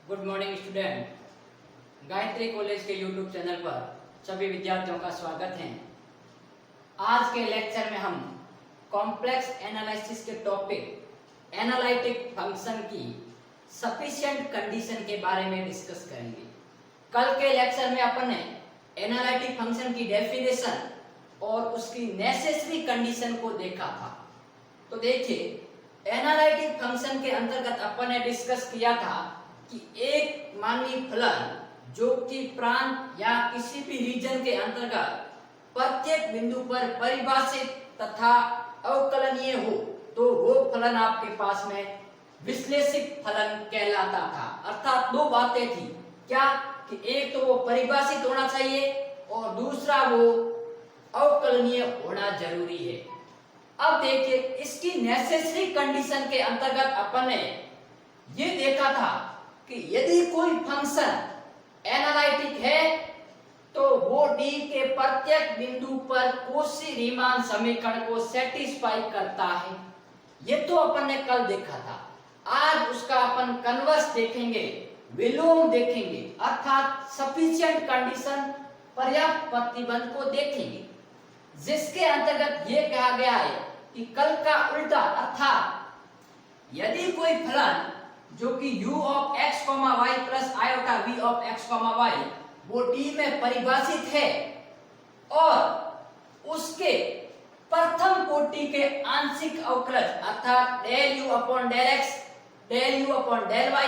Good morning student. Gayatri college के YouTube channel पर सभी विद्यार्थियों का स्वागत है। आज के लेक्चर में हम कॉम्प्लेक्स एनालिसिस के टॉपिक एनालिटिक फंक्शन की सफिशिएंट कंडीशन के बारे में डिस्कस करेंगे। कल के लेक्चर में अपन ने एनालिटिक फंक्शन की डेफिनेशन और उसकी नेसेसरी कंडीशन को देखा था। तो देखिए, एनालिटिक फंक्शन के अंतर्गत अपन ने डिस्कस किया था कि एक मानवीय फलन जो कि प्रांत या किसी भी रीजन के अंतर्गत प्रत्येक बिंदु पर परिभाषित तथा अवकलनीय हो तो वो फलन आपके पास में विश्लेषित फलन कहलाता था। अर्थात दो बातें थी, क्या कि एक तो वो परिभाषित होना चाहिए और दूसरा वो अवकलनीय होना जरूरी है। अब देखिए, इसकी नेसेसरी कंडीशन के अंतर्गत अपन ने ये देखा था कि यदि कोई फंक्शन एनालिटिक है तो वो डी के प्रत्येक बिंदु पर कॉची रीमान समीकरण को सेटिस्फाई करता है। ये तो अपन ने कल देखा था। आज उसका अपन कन्वर्स देखेंगे, विलोम देखेंगे, अर्थात सफिशिएंट कंडीशन, पर्याप्त प्रतिबंध को देखेंगे, जिसके अंतर्गत ये कहा गया है कि कल का उल्टा, अर्थात यदि कोई फलन जो कि u of x, y plus iota v of x, y वो d में परिभाषित है और उसके प्रथम कोटि के आंशिक अवकलज अर्थात del u upon del x, del u upon del y,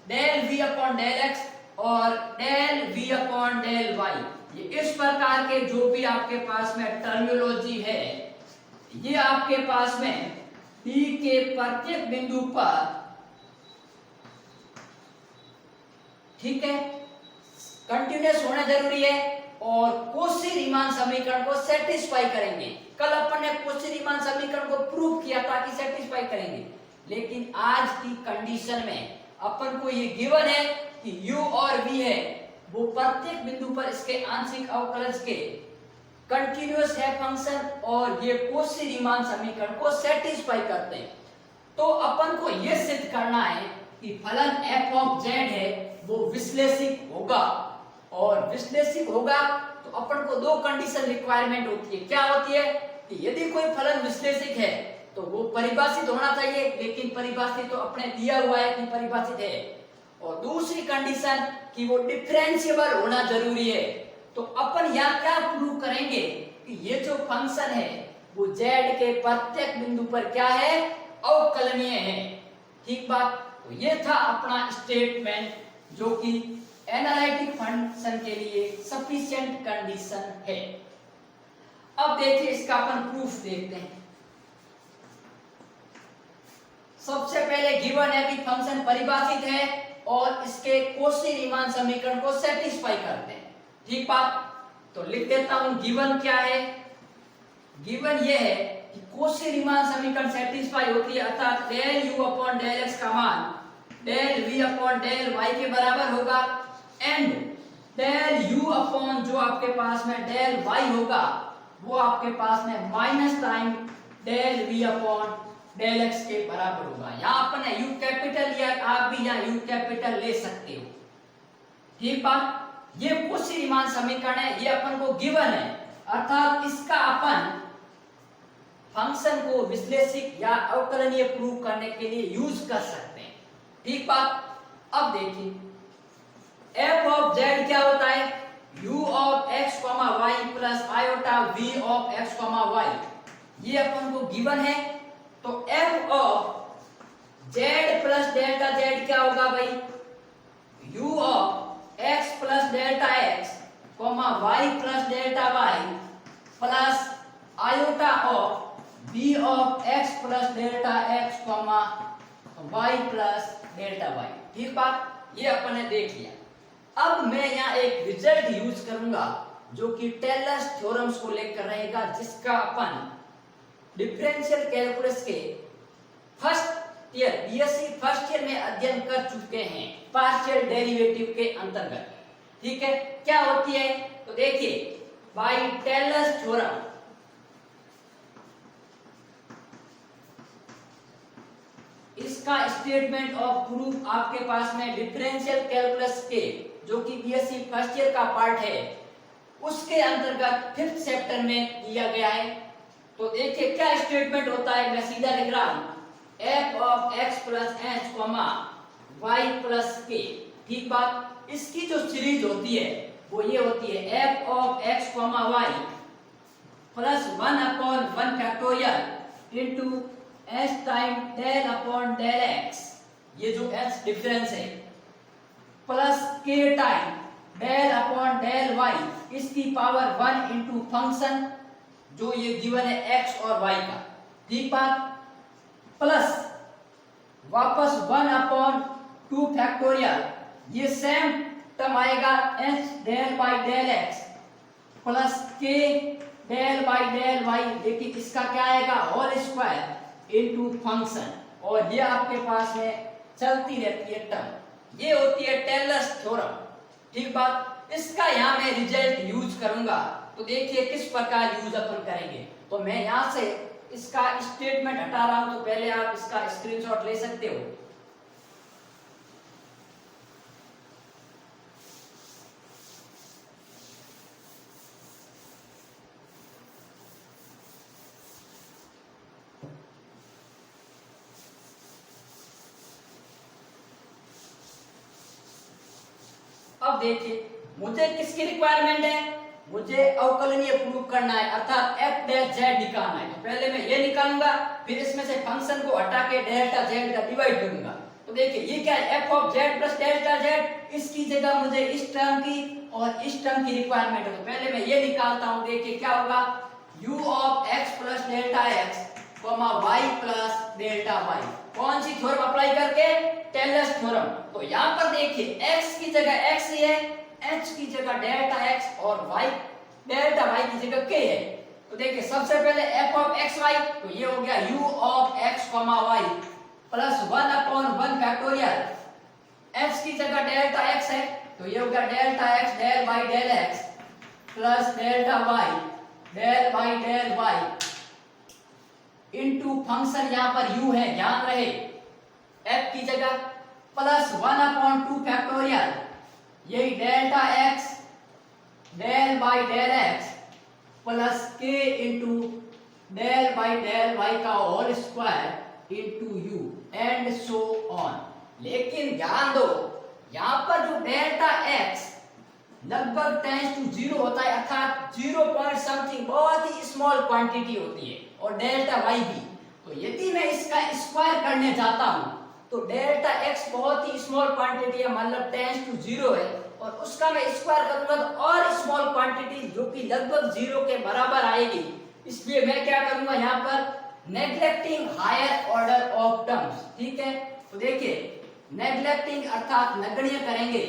del v upon del x और del v upon del y, ये इस प्रकार के जो भी आपके पास में टर्मिनोलॉजी है, ये आपके पास में d के प्रत्येक बिंदु पर, ठीक है, कंटिन्यूअस होना जरूरी है और कॉची रीमान समीकरण को सेटिस्फाई करेंगे। कल अपन ने कॉची रीमान समीकरण को प्रूव किया था कि सेटिस्फाई करेंगे, लेकिन आज की कंडीशन में अपन को ये गिवन है कि u और v है वो प्रत्येक बिंदु पर इसके आंशिक अवकलज के कंटिन्यूअस है फंक्शन और ये कॉची रीमान समीकरण को सेटिस्फाई करते हैं। तो अपन को ये सिद्ध करना है कि फलन f ऑफ z है वो विश्लेषिक होगा, और विश्लेषिक होगा तो अपन को दो कंडीशन रिक्वायरमेंट होती है। क्या होती है कि यदि कोई फलन विश्लेषिक है तो वो परिभाषित होना चाहिए, लेकिन परिभाषित तो अपने दिया हुआ है कि परिभाषित है, और दूसरी कंडीशन कि वो डिफरेंशिएबल होना जरूरी है। तो अपन यहाँ क्या प्रूव करेंगे कि ये जो फंक्शन है वो z के प्रत्येक बिंदु पर क्या है, अवकलनीय है। ठीक बात। तो ये था अपना स्टेटमेंट जो कि एनालिटिक फंक्शन के लिए सफिशिएंट कंडीशन है। अब देखिए, इसका अपन प्रूफ देखते हैं। सबसे पहले गिवन है कि फंक्शन परिभाषित है और इसके कॉची रीमान समीकरण को सेटिस्फाई करते हैं। ठीक बात। तो लिख देता हूं गिवन क्या है। गिवन ये है कि कॉची रीमान समीकरण सेटिस्फाई होती है, अर्थात del u upon del x का मान del v upon del y के बराबर होगा एंड डेल u अपॉन जो आपके पास में डेल y होगा वो आपके पास में minus time del v upon del x के बराबर होगा। यहाँ अपन ने u कैपिटल लिया, आप भी यहाँ u कैपिटल ले सकते हो। ठीक बात। ये कॉची रीमान समीकरण है, ये अपन को गिवन है, अर्थात इसका अपन फंक्शन को विश्लेषिक या अवकलनीय प्रूव करने के लिए यूज कर सकते हैं। ठीक बात। अब देखिए, f ऑफ z क्या होता है, u of x, y plus iota v of x, y, ये अपन को गिवन है। तो f of z plus delta z क्या होगा भाई, u of x plus delta x, y plus delta y plus iota of v of x plus delta x, y plus delta y। ठीक बात। ये अपन ने देख लिया। अब मैं यहाँ एक रिजल्ट यूज करूंगा जो कि टेलर्स थ्योरम्स को लेकर रहेगा, जिसका अपन डिफरेंशियल कैलकुलस के first year, BSc first year में अध्ययन कर चुके हैं, पार्शियल डेरिवेटिव के अंतर्गत। ठीक है, क्या होती है तो देखिए, बाय टेलर्स थ्योरम इस इसका स्टेटमेंट ऑफ प्रूफ आपके पास में डिफरेंशियल कैलकुलस के जो कि बीएससी फर्स्ट ईयर का पार्ट है उसके अंतर्गत 5th चैप्टर में दिया गया है। तो देखिए क्या स्टेटमेंट होता है, मैं सीधा लिख रहा हूं f of x plus h comma y plus k। ठीक बात, इसकी जो सीरीज होती है वो ये होती है f of x comma y plus 1 upon 1 factorial into h time del upon del x, ये जो h डिफरेंस है, plus k time del upon del y इसकी पावर 1 इनटू फंक्शन जो ये गिवन है x और y का। ठीक बात, प्लस वापस 1 अपॉन 2 फैक्टोरियल, ये सेम टर्म आएगा h del by del x plus k del by del y, लेकिन इसका क्या आएगा होल स्क्वायर इनटू फंक्शन, और ये आपके पास में चलती रहती है टर्म, ये होती है टेलर्स थ्योरम। ठीक बात, इसका यहाँ मैं रिजल्ट यूज करूंगा, तो देखिए किस प्रकार यूज अपन करेंगे। तो मैं यहाँ से इसका स्टेटमेंट हटा रहा हूं, तो पहले आप इसका स्क्रीनशॉट ले सकते हो। अब देखिए मुझे किसकी रिक्वायरमेंट है, मुझे अवकलनीय प्रूफ करना है, अर्थात f डैश z निकालना है। तो पहले मैं ये निकालूंगा, फिर इसमें से फंक्शन को हटा के डेल्टा z का डिवाइड करूंगा। तो देखिए ये क्या है, f of z plus delta z, इसकी जगह मुझे इस टर्म की और इस टर्म की रिक्वायरमेंट है। तो पहले मैं ये निकालता हूं, देखिए क्या होगा, u of x plus delta x y plus delta y, कौन सी थ्योरम अप्लाई करके, टेलर्स थ्योरम। तो यहाँ पर देखिए x की जगह x ही है, h की जगह डेल्टा x और y डेल्टा y की जगह k है। तो देखिए सबसे पहले f ऑफ x y, तो ये हो गया u of x y plus 1 upon 1 factorial, h की जगह डेल्टा x है, तो ये हो गया delta x del by del x plus delta y del by del y into function यहाँ पर u है, ध्यान रहे f की जगह, प्लस 1 अपॉन 2 फैक्टोरियल, यही delta x del by del x plus k into del by del y का whole square into u and so on. लेकिन ध्यान दो यहाँ पर जो डेल्टा x लगभग टेंड्स टू 0 होता है, अर्थात 0 पॉइंट समथिंग बहुत ही स्मॉल क्वांटिटी होती है, और डेल्टा y भी। तो यदि मैं इसका स्क्वायर करने जाता हूं तो डेल्टा x बहुत ही स्मॉल क्वांटिटी है, मतलब टेंड्स टू 0 है, और उसका मैं स्क्वायर करूंगा तो और स्मॉल क्वांटिटी जो कि लगभग 0 के बराबर आएगी। इसलिए मैं क्या करूंगा यहाँ पर, neglecting higher order of terms. ठीक है, तो देखिए नेग्लेक्टिंग अर्थात नगण्य करेंगे,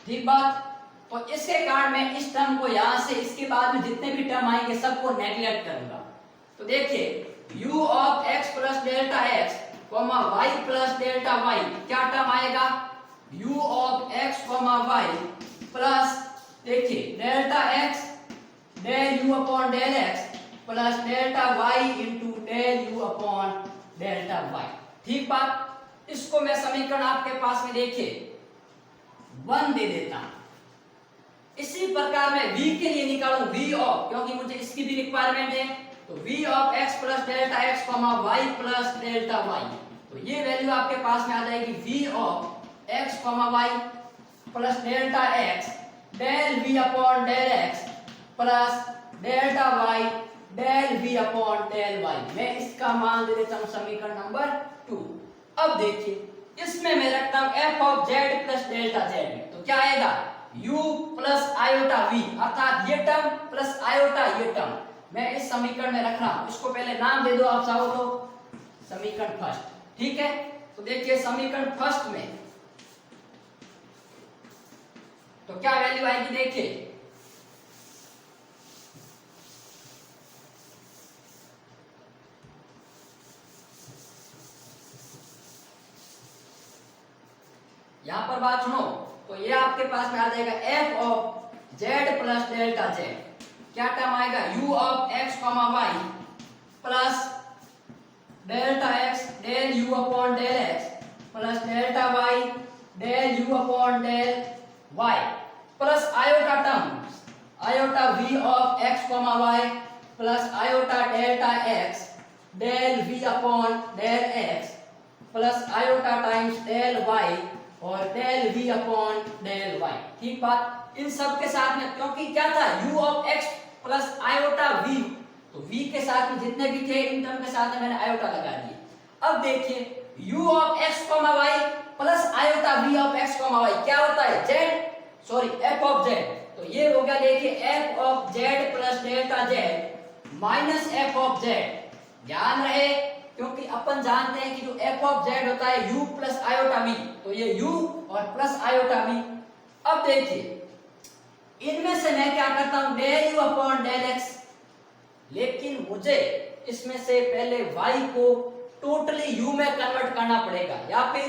ठीक बात। तो इसके कारण मैं इस टर्म को यहां से, इसके बाद में जितने भी टर्म आएंगे सबको नेग्लेक्ट करूंगा। तो देखिए u of x plus delta x y plus delta y, क्या टर्म आएगा, u of x y plus देखिए delta x del u upon del x plus delta y into del u upon delta y। ठीक बात, इसको मैं समीकरण आपके पास में देखिए 1 दे देता हूं। इसी प्रकार मैं v के लिए निकालूं v ऑफ, क्योंकि मुझे इसकी भी रिक्वायरमेंट है, तो v of x plus delta x y plus delta y, तो ये वैल्यू आपके पास में आ जाएगी v of x y plus delta x del v upon del x plus delta y del v upon del y। मैं इसका मान दे देता हूं समीकरण नंबर 2। अब देखिए इसमें मैं रखता हूं f of z plus delta z में, तो क्या आएगा u प्लस आयोटा v, अर्थात ये टर्म प्लस आयोटा ये टर्म मैं इस समीकरण में रख रहा हूं। इसको पहले नाम दे दो आप चाहो तो समीकरण फर्स्ट। ठीक है, तो देखिए समीकरण फर्स्ट में तो क्या वैल्यू आएगी, देखिए यहां पर बात सुनो, तो ये आपके पास में आ जाएगा F of Z plus delta Z. क्या टर्म आएगा, u of x comma Y plus delta x del u upon del x plus delta y del u upon del y plus iota term iota v of x comma Y plus iota delta x del v upon del x plus iota times del y और del v upon del y। ठीक बात। इन सब के साथ में क्योंकि क्या था u of x plus iota v, तो v के साथ में जितने भी थे इन टर्म के साथ में मैंने आयोटा लगा दिए। अब देखिए u of x comma y plus iota v of x comma y क्या होता है, f ऑफ z। तो ये हो गया देखिए f of z plus delta z minus f of z। ध्यान रहे क्योंकि अपन जानते हैं कि जो f ऑफ z होता है u प्लस आयोटा v, तो ये u और प्लस आयोटा v। अब देखिए इनमें से मैं क्या करता हूं, del u upon del x, लेकिन मुझे इसमें से पहले y को टोटली u में कन्वर्ट करना पड़ेगा या फिर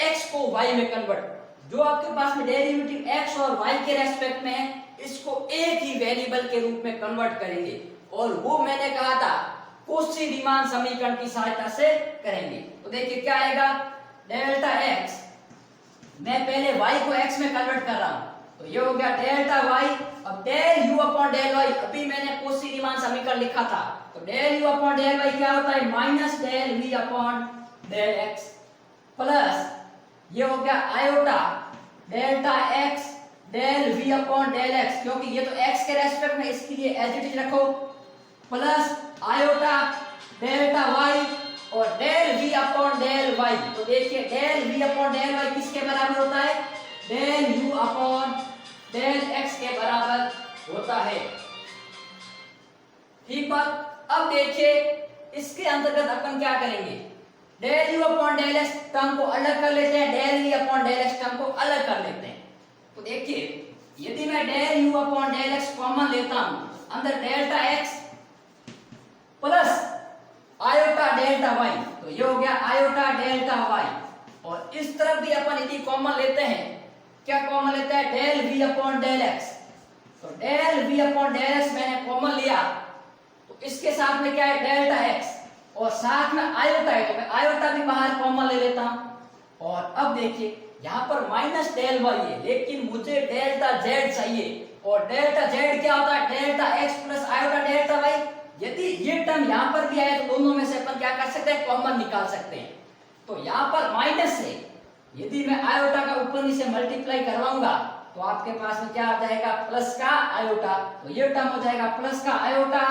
x को y में कन्वर्ट। जो आपके पास में डेरिवेटिव x और y के रेस्पेक्ट में है इसको एक ही वेरिएबल के रूप में कन्वर्ट करेंगे और वो मैंने कहा था कोशी रीमान समीकरण की सहायता से करेंगे। तो देखिए क्या आएगा, डेल्टा x, मैं पहले y को x में कन्वर्ट कर रहा हूं तो ये हो गया डेल्टा y। अब del u upon del y, अभी मैंने कोशी रीमान समीकरण लिखा था, तो del u upon del y क्या होता है, minus del v upon del x plus ये हो गया iota delta x del v upon del x, क्योंकि ये तो x के रेस्पेक्ट में इसके लिए एज इट इज रखो, प्लस आयोटा डेल्टा y और del v upon del y। तो देखिए del v upon del y किसके बराबर होता है, del u upon del x के बराबर होता है। ठीक बात। अब देखिए इसके अंतर्गत अपन क्या करेंगे, del u upon del x term को अलग कर लेते हैं, del v upon del x term को अलग कर लेते हैं। तो देखिए यदि मैं del u upon del x common लेता हूं, अंदर delta x plus iota delta y, तो ये हो गया आयोटा डेल्टा y। और इस तरफ भी अपन यदि कॉमन लेते हैं, क्या कॉमन लेते हैं, del v upon del x। तो del v upon del x मैंने कॉमन लिया तो इसके साथ में क्या है, डेल्टा x और साथ में आयोटा है तो मैं आयोटा भी बाहर कॉमन ले लेता हूं। और अब देखिए यहां पर माइनस डेल y है लेकिन मुझे डेल्टा z चाहिए और डेल्टा z क्या होता है, delta x plus iota delta y। यदि ये टर्म यहां पर भी आए तो दोनों में से अपन क्या कर सकते हैं, कॉमन निकाल सकते हैं। तो यहां पर माइनस है, यदि मैं आयोटा का ऊपर नीचे मल्टीप्लाई करवाऊंगा तो आपके पास में क्या आ जाएगा, प्लस का आयोटा, तो ये टर्म हो जाएगा प्लस का आयोटा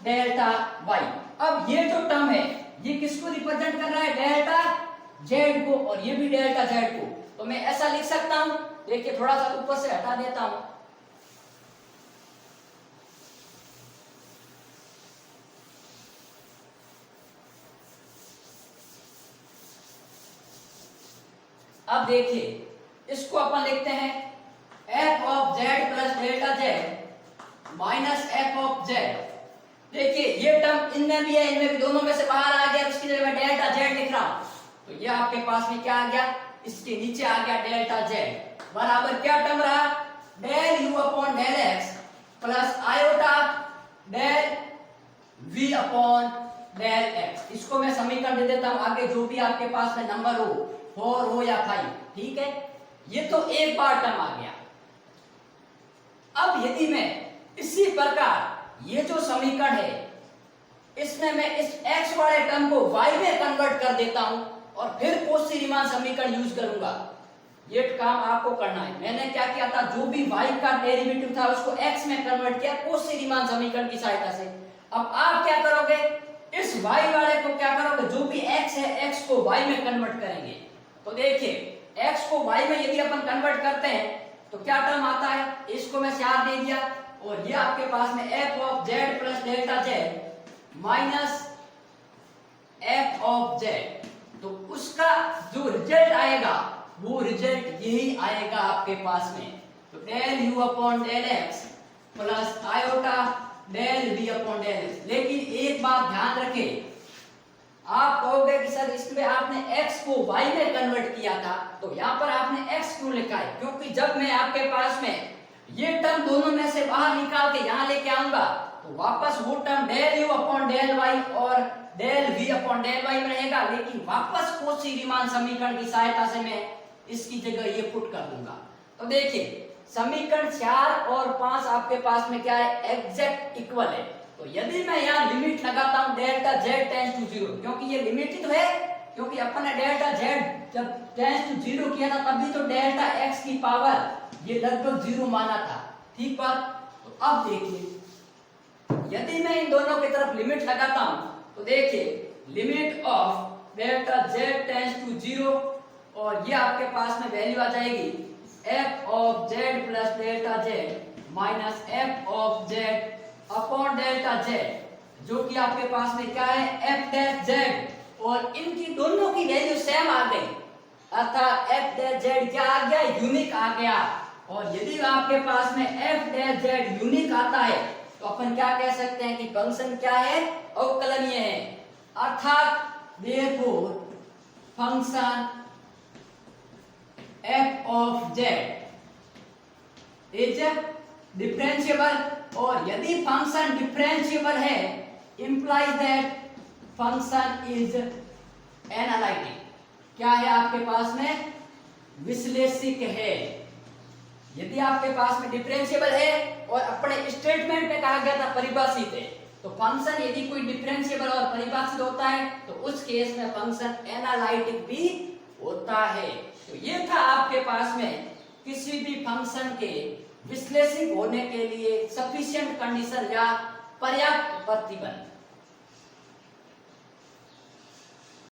डेल्टा y। अब ये जो टर्म है ये किसको रिप्रेजेंट कर रहा है, डेल्टा z को, और ये भी डेल्टा z को। तो मैं ऐसा लिख सकता हूं, देखिए थोड़ा सा ऊपर से हटा देता हूं, अब देखिए इसको अपन लिखते हैं f of z plus delta z minus f of z। देखिए ये टर्म इनमें भी है, इनमें भी, दोनों में से बाहर आ गया, उसकी जगह मैं डेल्टा z लिख रहा हूं। तो ये आपके पास में क्या आ गया, इसके नीचे आ गया डेल्टा z बराबर क्या टर्म रहा, del u upon del x plus iota del v upon del x। इसको मैं समीकरण दे देता हूं, आगे जो भी आपके पास में नंबर हो, 4 हो या 5, ठीक है। ये तो एक बार टर्म आ गया। अब यदि मैं इसी प्रकार ये जो समीकरण है इसमें मैं इस x वाले टर्म को y में कन्वर्ट कर देता हूं और फिर कोशी रीमान समीकरण यूज करूंगा, ये काम आपको करना है। मैंने क्या किया था, जो भी y का डेरिवेटिव था उसको x में कन्वर्ट किया कोशी रीमान समीकरण की सहायता से। अब आप क्या करोगे, इस y वाले को क्या करोगे, जो भी x है x को y में कन्वर्ट करेंगे। तो देखिए x को y में यदि अपन कन्वर्ट करते हैं तो क्या टर्म आता है, इसको मैं 4 दे दिया और ये आपके पास में f of z plus delta z minus f of z। तो उसका जो रिजल्ट आएगा वो रिजल्ट यही आएगा आपके पास में। तो del u upon del x plus iota del v upon del x। लेकिन एक बात ध्यान रखें, आप कहोगे कि सर इसमें आपने x को y में कन्वर्ट किया था, तो यहाँ पर आपने x क्यों लिखा है? क्योंकि जब मैं आपके पास में ये टर्म दोनों में से बाहर निकाल के यहाँ लेके आऊंगा तो वापस वो term del u upon del y और del v upon del y में रहेगा, लेकिन वापस कॉची रीमान समीकरण की सहायता से मैं इसकी जगह ये पुट कर दूंगा। तो देखिए समीकरण 4 और 5 आपके पास में क्या है, एग्जैक्ट इक्वल है। तो यदि मैं यहाँ लिमिट लगाता हूँ डेल्टा z टेंड्स टू 0, क्योंकि ये लिमिट ही तो है, क्योंकि अपन ने डेल्टा z जब टेंड्स टू 0 किया था तभी तो डेल्टा x की पावर ये लगभग 0 माना था, ठीक बात। तो अब देखिए यदि मैं इन दोनों की तरफ लिमिट लगाता हूँ तो देखिए limit of delta z tends to 0 और ये आपके पास में वैल्यू आ जाएगी f of z plus delta z minus f of z upon delta z, जो कि आपके पास में क्या है f डैश z, और इनकी दोनों की वैल्यू सेम आ गई, अर्थात f डैश z क्या आ गया, यूनिक आ गया। और यदि आपके पास में f डैश z यूनिक आता है तो अपन क्या कह सकते हैं कि फंक्शन क्या है, अवकलनीय है, अर्थात therefore function f of z is differentiable. और यदि फंक्शन डिफरेंशिएबल है implies that function is analytic, क्या है आपके पास में, विश्लेषिक है। यदि आपके पास में डिफरेंशिएबल है और अपने स्टेटमेंट में कहा गया था परिभाषित है, तो फंक्शन यदि कोई डिफरेंशिएबल और परिभाषित होता है तो उस केस में फंक्शन एनालिटिक भी होता है। तो ये था आपके पास में किसी भी फंक्शन के विश्लेषिक होने के लिए सफिशिएंट कंडीशन या पर्याप्त प्रतिबंध।